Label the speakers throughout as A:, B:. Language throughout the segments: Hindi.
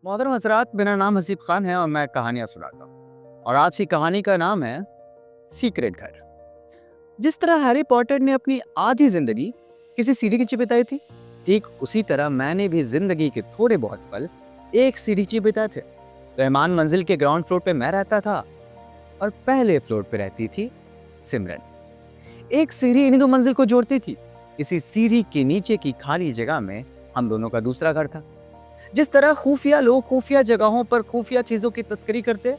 A: मोहतरम हजरात, मेरा नाम हसीब खान है और मैं कहानियां सुनाता हूँ। और आज की कहानी का नाम है सीक्रेट घर। जिस तरह हैरी पॉटर ने अपनी आधी जिंदगी किसी सीढ़ी की नीचे बिताई थी, ठीक उसी तरह मैंने भी जिंदगी के थोड़े बहुत पल एक सीढ़ी नीचे बिताए थे। रहमान मंजिल के ग्राउंड फ्लोर पे मैं रहता था और पहले फ्लोर पे रहती थी सिमरन। एक सीढ़ी इन्हीं दो मंजिल को जोड़ती थी। इसी सीढ़ी के नीचे की खाली जगह में हम दोनों का दूसरा घर था। जिस तरह खुफिया लोग खुफिया जगहों पर खुफिया चीजों की तस्करी करते,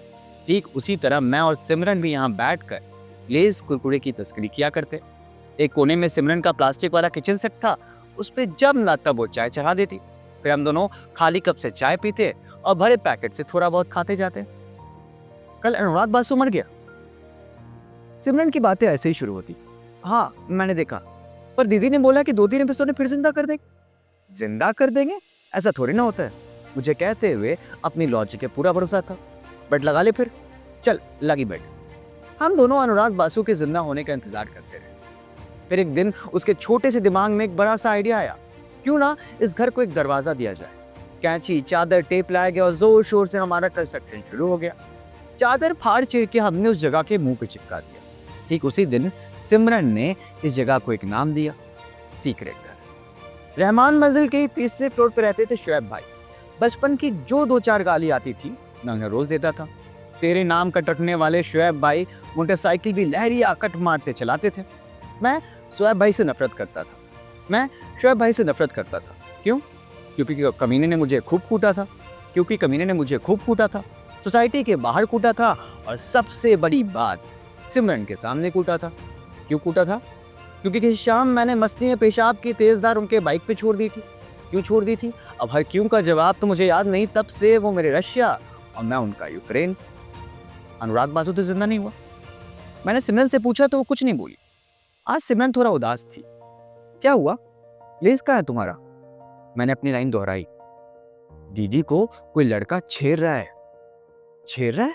A: ठीक उसी तरह मैं और सिमरन भी यहाँ बैठकर लेज कुरकुरे की तस्करी किया करते। एक कोने में सिमरन का प्लास्टिक वाला किचन सेट था, उस पे जब ना तब वो चाय चढ़ा देती। फिर हम दोनों खाली कप से चाय पीते और भरे पैकेट से थोड़ा बहुत खाते जाते। कल अनुराग बासु मर गया। सिमरन की बातें ऐसे ही शुरू होती। हाँ, मैंने देखा, पर दीदी ने बोला कि 2-3 एपिसोड में फिर जिंदा कर देंगे। जिंदा कर देंगे? ऐसा थोड़ी ना होता है। मुझे कहते हुए अपनी लॉजिक पे पूरा भरोसा था। बेट लगा ले फिर। चल लगी बेट। हम दोनों अनुराग बासु के जिंदा होने का इंतजार करते रहे। फिर एक दिन उसके छोटे से दिमाग में एक बड़ा सा आइडिया आया। क्यों ना इस घर को एक दरवाजा दिया जाए। कैंची, चादर, टेप लाया गया और जोर शोर से हमारा कंस्ट्रक्शन शुरू हो गया। चादर फाड़ चीर के हमने उस जगह के मुंह पे चिपका दिया। ठीक उसी दिन सिमरन ने इस जगह को एक नाम दिया, सीक्रेट घर। रहमान मंजिल के तीसरे फ्लोर पे रहते थे शुएब भाई। बचपन की जो 2-4 गाली आती थी मैं उन्हें रोज देता था। तेरे नाम कटने वाले शुएब भाई मोटरसाइकिल भी लहरिया कट मारते चलाते थे। मैं शुएब भाई से नफरत करता था। क्यों? क्योंकि कमीने ने मुझे खूब कूटा था। सोसाइटी के बाहर कूटा था और सबसे बड़ी बात, सिमरन के सामने कूटा था। क्यों कूटा था? क्योंकि किसी शाम मैंने मस्ती में पेशाब की तेजधार उनके बाइक पे छोड़ दी थी। क्यों छोड़ दी थी? अब हर क्यों का जवाब तो मुझे याद नहीं। तब से वो मेरे रशिया और मैं उनका यूक्रेन। अनुराग बासु तो जिंदा नहीं हुआ। मैंने सिमरन से पूछा तो वो कुछ नहीं बोली। आज सिमरन थोड़ा उदास थी। क्या हुआ? लेस कहाँ है तुम्हारा? मैंने अपनी लाइन दोहराई। दीदी को कोई लड़का छेड़ रहा है। छेड़ रहा है?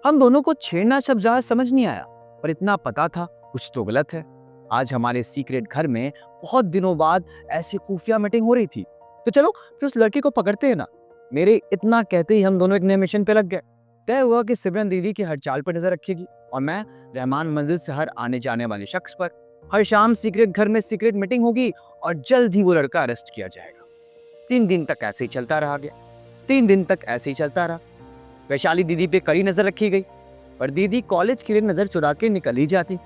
A: हम दोनों को छेड़ना शब्द ज्यादा समझ नहीं आया, पर इतना पता था कुछ तो गलत है। आज हमारे सीक्रेट घर में बहुत दिनों बाद ऐसी खुफिया मीटिंग हो रही थी। तो चलो फिर उस लड़के को पकड़ते हैं ना। मेरे इतना कहते ही हम दोनों एक नए मिशन पे लग गए। तय हुआ कि सिमरन दीदी की हर चाल पर नजर रखेगी और मैं रहमान मंजिल से हर आने जाने वाले शख्स पर। हर शाम सीक्रेट घर में सीक्रेट मीटिंग होगी और जल्द ही वो लड़का अरेस्ट किया जाएगा। 3 दिन तक ऐसे ही चलता रहा। वैशाली दीदी पे कड़ी नजर रखी गई, पर दीदी कॉलेज के लिए नजर चुरा के निकल ही जाती।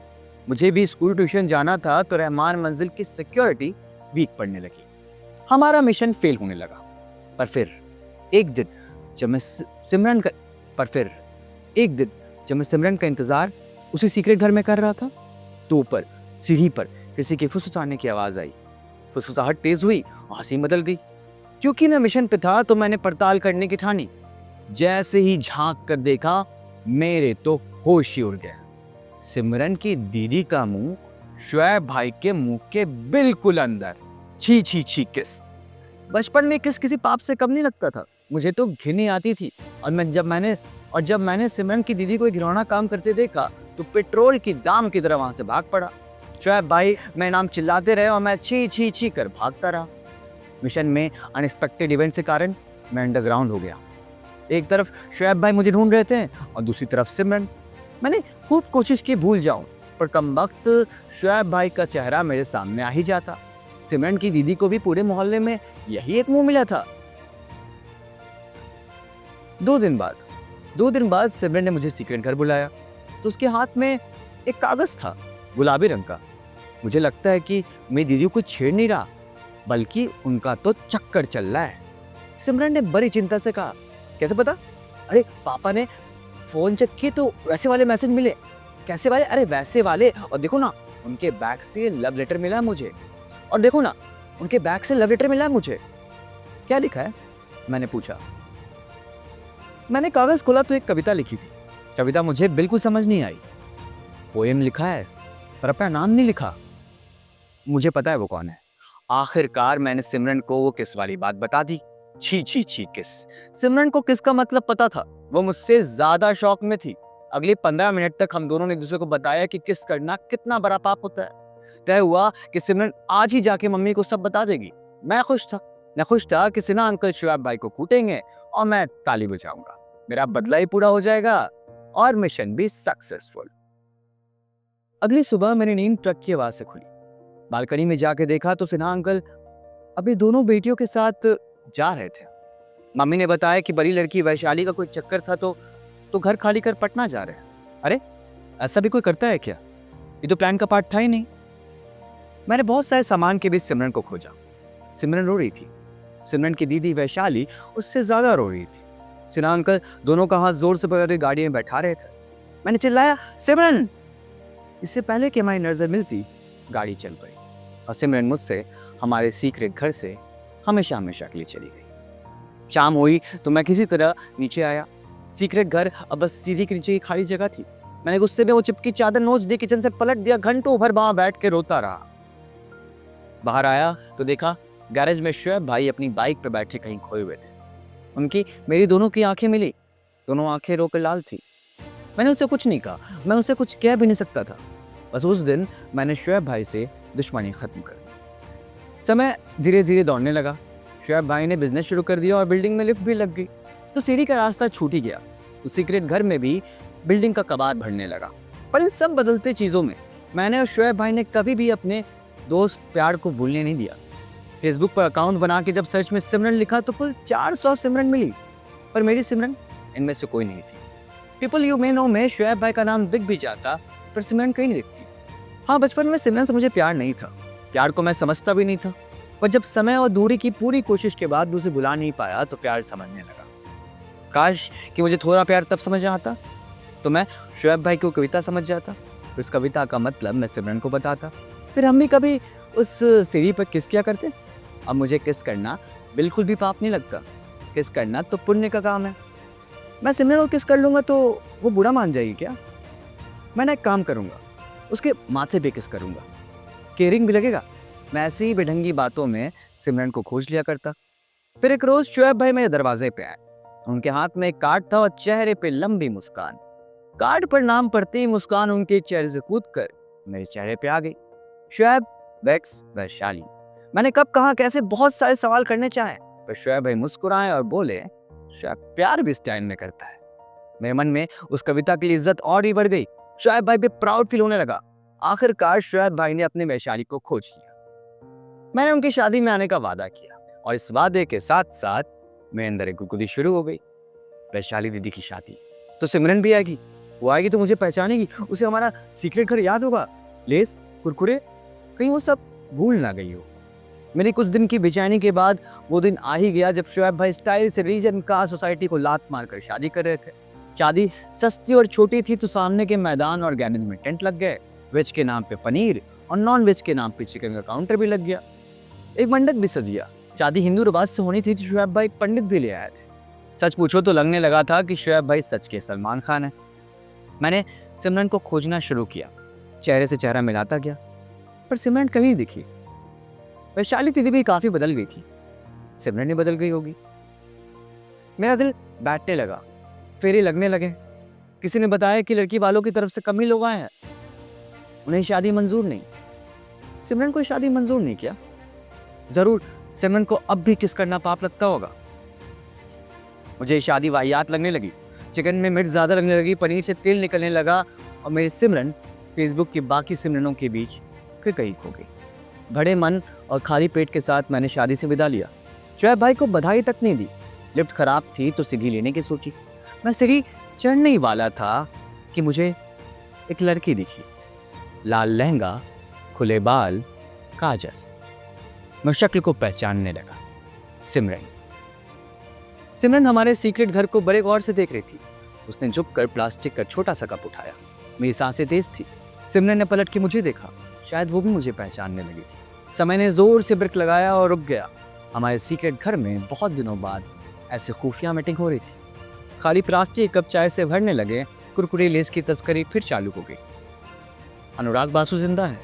A: मुझे भी स्कूल ट्यूशन जाना था तो रहमान मंजिल की सिक्योरिटी वीक पड़ने लगी। हमारा मिशन फेल होने लगा। पर फिर एक दिन जब मैं सिमरन का इंतजार उसी सीक्रेट घर में कर रहा था, तो ऊपर सीढ़ी पर किसी के फुसफुसाने की आवाज आई। फुसफुसाहट तेज हुई और हंसी बदल गई। क्योंकि मैं मिशन पे था तो मैंने पड़ताल करने की ठानी। जैसे ही झांक कर देखा, मेरे तो होश ही उड़ गया। सिमरन की दीदी का मुंह शुएब भाई के मुंह के बिल्कुल अंदर। छी छी छी किस। बचपन में किस किसी पाप से कम नहीं लगता था। मुझे तो घिन आती थी। और जब मैंने सिमरन की दीदी को एक घिनौना काम करते देखा तो पेट्रोल की दाम की तरह वहां से भाग पड़ा। शुएब भाई मेरे नाम चिल्लाते रहे और मैं छी छी छी कर भागता रहा। मिशन में अनएक्सपेक्टेड इवेंट के कारण मैं अंडरग्राउंड हो गया। एक तरफ शुएब भाई मुझे ढूंढ रहे थे और दूसरी तरफ सिमरन। मैंने खूब कोशिश की भूल जाऊं, पर कमबख्त शुएब भाई का चेहरा मेरे सामने आ ही जाता। सिमरन की दीदी को भी पूरे मोहल्ले में यही एक मुंह मिला था। 2 दिन बाद सिमरन ने मुझे सीक्रेट घर बुलाया तो उसके हाथ में एक कागज था, गुलाबी रंग का। मुझे लगता है कि मेरी दीदी को छेड़ नहीं रहा, बल्कि उनका तो चक्कर चल रहा है। सिमरन ने बड़ी चिंता से कहा, कैसे पता? अरे पापा ने फोन चेक की तो वैसे वाले मैसेज मिले। कैसे वाले? अरे वैसे वाले। और देखो ना, उनके बैग से लव लेटर मिला मुझे। क्या लिखा है? मैंने पूछा। मैंने कागज खोला तो एक कविता लिखी थी। कविता मुझे बिल्कुल समझ नहीं आई। पोएम लिखा है, पर अपना नाम नहीं लिखा। मुझे पता है वो कौन है। आखिरकार मैंने सिमरन को वो किस वाली बात बता दी। छी छी छी किस। सिमरन को किस का मतलब पता था। वो मुझसे ज्यादा शौक में थी। अगले 15 मिनट तक हम दोनों ने एक दूसरे को बताया कि किस करना कितना बड़ा पाप होता है। तय हुआ कि सिमरन आज ही जाके मम्मी को सब बता देगी। मैं खुश था कि सिन्हा अंकल शुएब भाई को कूटेंगे और मैं ताली बजाऊंगा। मेरा बदला ही पूरा हो जाएगा और मिशन भी सक्सेसफुल। अगली सुबह मेरी नींद ट्रक की आवाज से खुली। बालकनी में जाके देखा तो सिन्हा अंकल अभी दोनों बेटियों के साथ जा रहे थे। मम्मी ने बताया कि बड़ी लड़की वैशाली का कोई चक्कर था तो घर खाली कर पटना जा रहे हैं। अरे ऐसा भी कोई करता है क्या? ये तो प्लान का पार्ट था ही नहीं। मैंने बहुत सारे सामान के बीच सिमरन को खोजा। सिमरन रो रही थी। सिमरन की दीदी वैशाली उससे ज्यादा रो रही थी। सिन्हा अंकल दोनों का हाथ जोर से पकड़ के गाड़ी में बैठा रहे थे। मैंने चिल्लाया, सिमरन! इससे पहले कि हमारी नजर मिलती गाड़ी चल पड़ी और सिमरन मुझसे हमारे सीक्रेट घर से हमेशा हमेशा के लिए चली गई। शाम हुई तो मैं किसी तरह नीचे आया। सीक्रेट घर अब बस सीढ़ी के नीचे ही खाली जगह थी। मैंने गुस्से में वो चिपकी चादर नोच दी, किचन से पलट दिया, घंटों भर वहां बैठ के रोता रहा। बाहर आया तो देखा गैरेज में शुएब भाई अपनी बाइक पर बैठे कहीं खोए हुए थे। उनकी मेरी दोनों की आंखें मिली। दोनों आंखें रोकर लाल थी। मैंने उससे कुछ नहीं कहा, मैं उससे कुछ कह भी नहीं सकता था। बस उस दिन मैंने शुएब भाई से दुश्मनी खत्म कर दी। समय धीरे धीरे दौड़ने लगा। शुएब भाई ने बिजनेस शुरू कर दिया और बिल्डिंग में लिफ्ट भी लग गई तो सीढ़ी का रास्ता छूट ही गया। तो सीक्रेट घर में भी बिल्डिंग का कबाड़ बढ़ने लगा। पर इन सब बदलते चीज़ों में मैंने और शुएब भाई ने कभी भी अपने दोस्त प्यार को भूलने नहीं दिया। फेसबुक पर अकाउंट बना के जब सर्च में सिमरन लिखा तो कुल 400 सिमरन मिली, पर मेरी सिमरन इनमें से कोई नहीं थी। पीपल यू मे नो में शुएब भाई का नाम दिख भी जाता पर सिमरन कहीं नहीं दिखती। हाँ, बचपन में सिमरन से मुझे प्यार नहीं था। प्यार को मैं समझता भी नहीं था। पर जब समय और दूरी की पूरी कोशिश के बाद उसे बुला नहीं पाया तो प्यार समझने लगा। काश कि मुझे थोड़ा प्यार तब समझ आता तो मैं शुएब भाई को कविता समझ जाता। उस कविता का मतलब मैं सिमरन को बताता। फिर हम भी कभी उस सीढ़ी पर किस किया करते। अब मुझे किस करना बिल्कुल भी पाप नहीं लगता। किस करना तो पुण्य का काम है। मैं सिमरन को किस कर लूँगा तो वो बुरा मान जाएगी क्या? मैं एक काम करूँगा, उसके माथे पे किस करूँगा, केयरिंग भी लगेगा। मैं ऐसी ही बेढंगी बातों में सिमरन को खोज लिया करता। फिर एक रोज शुएब भाई मेरे दरवाजे पे आए। उनके हाथ में एक कार्ड था और चेहरे पे लंबी मुस्कान। कार्ड पर नाम पढ़ते ही मुस्कान उनके चेहरे से कूदकर मेरे चेहरे पे आ गई। शुएब वेक्स वैशाली। मैंने कब कहाँ कैसे बहुत सारे सवाल करने चाहे पर शुएब भाई मुस्कुराए और बोले, शुएब प्यार भी स्टाइल में करता है। मेरे मन में उस कविता की इज्जत और भी बढ़ गई। शुएब भाई पे प्राउड फील होने लगा। आखिरकार शुएब भाई ने अपने वैशाली को खोज लिया। मैंने उनकी शादी में आने का वादा किया और इस वादे के साथ साथ मेरे अंदर एक गुदगुदी शुरू हो गई। वैशाली दीदी की शादी तो सिमरन भी आएगी। वो आएगी तो मुझे पहचानेगी। उसे हमारा सीक्रेट घर याद होगा। लेस, कुरकुरे, कहीं वो सब भूल ना गई हो। मेरी कुछ दिन की बेचैनी के बाद वो दिन आ ही गया जब शुएब भाई स्टाइल से रीजन का सोसाइटी को लात मारकर शादी कर रहे थे। शादी सस्ती और छोटी थी तो सामने के मैदान और गैलरी में टेंट लग गए। वेज के नाम पे पनीर और नॉन वेज के नाम पे चिकन का काउंटर भी लग गया। एक मंडप भी सज गया। शादी हिंदू रिवाज से होनी थी तो शुएब भाई पंडित भी ले आए थे। सच पूछो तो लगने लगा था कि शुएब भाई सच के सलमान खान है। मैंने सिमरन को खोजना शुरू किया। चेहरे से चेहरा मिलाता गया पर सिमरन कहीं दिखी। वैशाली दीदी भी काफी बदल गई थी। सिमरन भी बदल गई होगी। मेरा दिल बैठने लगा, फेरे लगने लगे। किसी ने बताया कि लड़की वालों की तरफ से कम ही लोग आए हैं, उन्हें शादी मंजूर नहीं। सिमरन को शादी मंजूर नहीं किया। जरूर सिमरन को अब भी किस करना पाप लगता होगा। मुझे शादी वाहियात लगने लगी। चिकन में मिर्च ज्यादा लगने लगी, पनीर से तेल निकलने लगा और मेरी सिमरन फेसबुक की बाकी सिमरनों के बीच फिर कहीं खो गई। भरे मन और खाली पेट के साथ मैंने शादी से विदा लिया। शुएब भाई को बधाई तक नहीं दी। लिफ्ट खराब थी तो सीढ़ी लेने की सोची। मैं सीढ़ी चढ़ने ही वाला था कि मुझे एक लड़की दिखी। लाल लहंगा, खुले बाल, काजल। मैं शक्ल को पहचानने लगा। सिमरन। सिमरन हमारे सीक्रेट घर को बड़े गौर से देख रही थी। उसने झुककर प्लास्टिक का छोटा सा कप उठाया। मेरी सांसें तेज थी। सिमरन ने पलट के मुझे देखा। शायद वो भी मुझे पहचानने लगी थी। समय ने जोर से ब्रेक लगाया और रुक गया। हमारे सीक्रेट घर में बहुत दिनों बाद ऐसे खुफिया मीटिंग हो रही थी। खाली प्लास्टिक कप चाय से भरने लगे। कुरकुरे लेस की तस्करी फिर चालू हो गई। अनुराग बासु जिंदा है।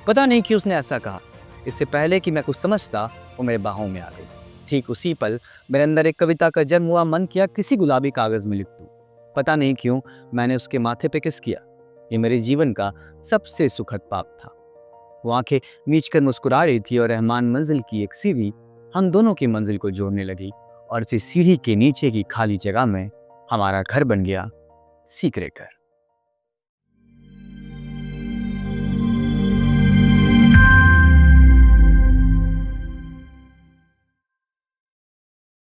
A: पता नहीं क्यों उसने ऐसा कहा। इससे पहले कि मैं कुछ समझता वो मेरे बाहों में आ गई। ठीक उसी पल मेरे अंदर एक कविता का जन्म हुआ। मन किया किसी गुलाबी कागज में लिख दूं। पता नहीं क्यों मैंने उसके माथे पे किस किया। ये मेरे जीवन का सबसे सुखद पाप था। वो आंखें मीच कर मुस्कुरा रही थी और रहमान मंजिल की एक सीढ़ी हम दोनों की मंजिल को जोड़ने लगी और इसी सीढ़ी के नीचे की खाली जगह में हमारा घर बन गया सीक्रेट घर।